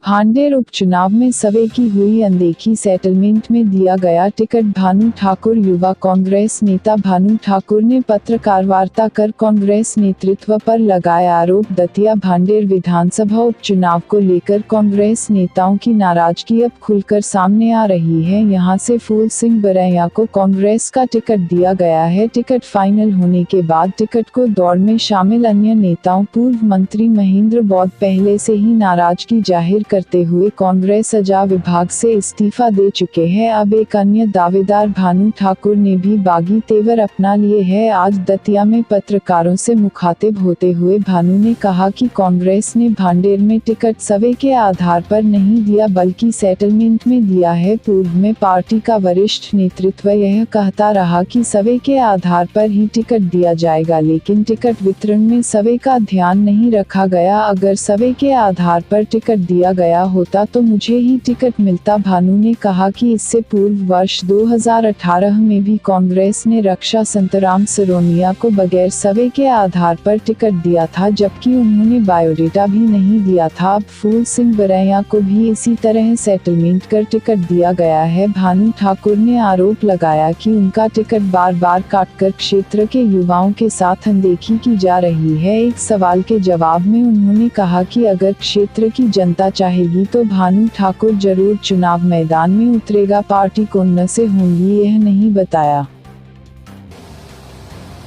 भांडेर उपचुनाव में सवे की हुई अनदेखी, सेटलमेंट में दिया गया टिकट। भानु ठाकुर। युवा कांग्रेस नेता भानु ठाकुर ने पत्रकार वार्ता कर कांग्रेस नेतृत्व पर लगाए आरोप। दतिया भांडेर विधानसभा उपचुनाव को लेकर कांग्रेस नेताओं की नाराजगी अब खुलकर सामने आ रही है। यहां से फूल सिंह बरैया को कांग्रेस का टिकट दिया गया है। टिकट फाइनल होने के बाद टिकट को दौड़ में शामिल अन्य नेताओं पूर्व मंत्री महेंद्र बौद्ध पहले से ही नाराजगी जाहिर करते हुए कांग्रेस अजा विभाग से इस्तीफा दे चुके हैं। अब एक अन्य दावेदार भानु ठाकुर ने भी बागी तेवर अपना लिए है। आज दतिया में पत्रकारों से मुखातिब होते हुए भानु ने कहा कि कांग्रेस ने भांडेर में टिकट सवे के आधार पर नहीं दिया बल्कि सेटलमेंट में दिया है। पूर्व में पार्टी का वरिष्ठ नेतृत्व यह कहता रहा कि सवे के आधार पर ही टिकट दिया जाएगा, लेकिन टिकट वितरण में सवे का ध्यान नहीं रखा गया। अगर सवे के आधार पर टिकट दिया गया होता तो मुझे ही टिकट मिलता। भानु ने कहा कि इससे पूर्व वर्ष 2018 में भी कांग्रेस ने रक्षा संतराम सिरोनिया को बगैर सवे के आधार पर टिकट दिया था, जबकि उन्होंने बायोडेटा भी नहीं दिया था। अब फूल सिंह बरैया को भी इसी तरह सेटलमेंट कर टिकट दिया गया है। भानु ठाकुर ने आरोप लगाया कि उनका टिकट बार बार काटकर क्षेत्र के युवाओं के साथ अनदेखी की जा रही है। एक सवाल के जवाब में उन्होंने कहा कि अगर क्षेत्र की जनता चाहेगी तो भानु ठाकुर जरूर चुनाव मैदान में उतरेगा। पार्टी कौन से होंगी यह नहीं बताया।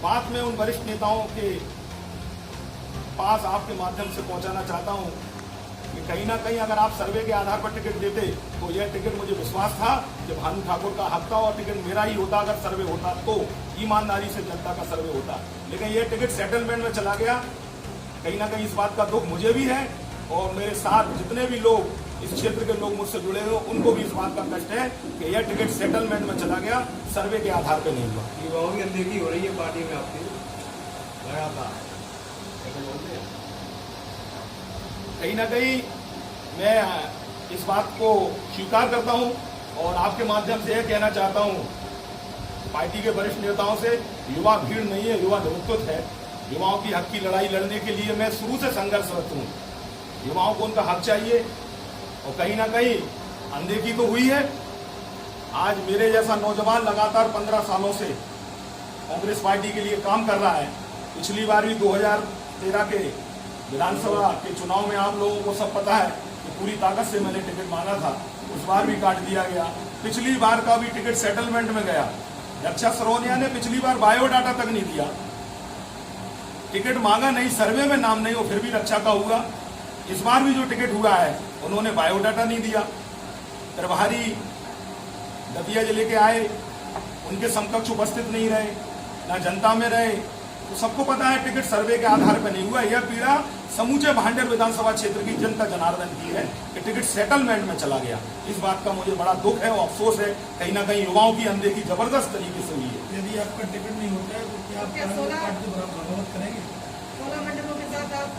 बात मैं उन वरिष्ठ नेताओं के पास आपके माध्यम से पहुंचाना चाहता हूं कि कहीं ना कहीं अगर आप सर्वे के आधार पर टिकट देते तो यह टिकट मुझे विश्वास था कि भानु ठाकुर का हक था और टिकट मेरा ही होता। अगर सर्वे होता तो ईमानदारी से जनता का सर्वे होता, लेकिन यह टिकट सेटलमेंट में चला गया। कहीं ना कहीं इस बात का दुख मुझे भी है और मेरे साथ जितने भी लोग इस क्षेत्र के लोग मुझसे जुड़े हुए उनको भी इस बात का कष्ट है कि यह टिकट सेटलमेंट में चला गया, सर्वे के आधार पर नहीं हुआ। युवाओं की अनदेखी हो रही है पार्टी में आपकी लगातार। कहीं ना कहीं मैं इस बात को स्वीकार करता हूं और आपके माध्यम से यह कहना चाहता हूं पार्टी के वरिष्ठ नेताओं से, युवा भीड़ नहीं है, युवा नेतृत्व है। युवाओं की हक की लड़ाई लड़ने के लिए मैं शुरू से संघर्षरत हूं। युवाओं को उनका हक चाहिए और कहीं ना कहीं अनदेखी तो हुई है। आज मेरे जैसा नौजवान लगातार 15 सालों से कांग्रेस पार्टी के लिए काम कर रहा है। पिछली बार भी 2013 के विधानसभा के चुनाव में आप लोगों को सब पता है कि पूरी ताकत से मैंने टिकट मांगा था, उस बार भी काट दिया गया। पिछली बार का भी टिकट सेटलमेंट में गया। रक्षा सिरोनिया ने पिछली बार बायोडाटा तक नहीं दिया, टिकट मांगा नहीं, सर्वे में नाम नहीं हो, फिर भी रक्षा का हुआ। इस बार भी जो टिकट हुआ है उन्होंने बायोडाटा नहीं दिया। प्रभारी दतिया जिले के आए, उनके समकक्ष उपस्थित नहीं रहे, ना जनता में रहे। तो सबको पता है टिकट सर्वे के आधार पर नहीं हुआ। यह पीड़ा समूचे भांडेर विधानसभा क्षेत्र की जनता जनार्दन की है कि टिकट सेटलमेंट में चला गया। इस बात का मुझे बड़ा दुख है और अफसोस है। कहीं ना कहीं युवाओं की अनदेखी जबरदस्त तरीके से हुई है। यदि आपका टिकट नहीं होता है तो क्या आप बरामद करेंगे? 16 मंडलों के साथ आप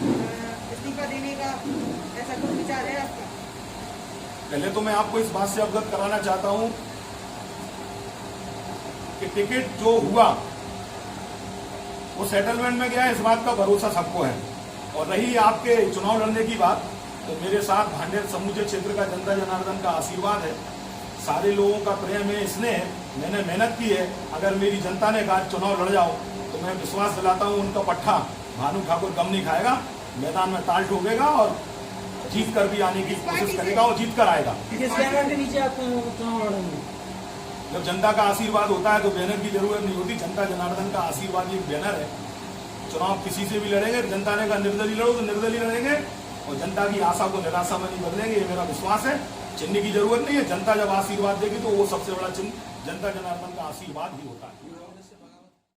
इस्तीफा देने का ऐसा कुछ विचार है आपका? पहले तो मैं आपको इस बात से अवगत कराना चाहता हूं कि टिकट जो हुआ वो सेटलमेंट में गया, इस बात का भरोसा सबको है। और रही आपके चुनाव लड़ने की बात, तो मेरे साथ भांडेर समूचे क्षेत्र का जनता जनार्दन का आशीर्वाद है, सारे लोगों का प्रेम है, स्नेह। मैंने मेहनत की है। अगर मेरी जनता ने कहा चुनाव लड़ जाओ तो मैं विश्वास दिलाता हूं उनका पट्टा भानु ठाकुर गम नहीं खाएगा, मैदान में ताल ठोकेगा और जीत कर भी आने की कोशिश करेगा और जीत कर आएगा। जब जनता का आशीर्वाद होता है तो बैनर की जरूरत नहीं होती। जनता जनार्दन का आशीर्वाद एक बैनर है। चुनाव किसी से भी लड़ेंगे, जनता ने कहा निर्दलीय लड़ो तो निर्दलीय लड़ेंगे और जनता की आशा को निराशा में नहीं बदलेंगे, ये मेरा विश्वास है। चिन्ह की जरूरत नहीं है। जनता जब आशीर्वाद देगी तो वो सबसे बड़ा चिन्ह जनता जनार्दन का आशीर्वाद ही होता है।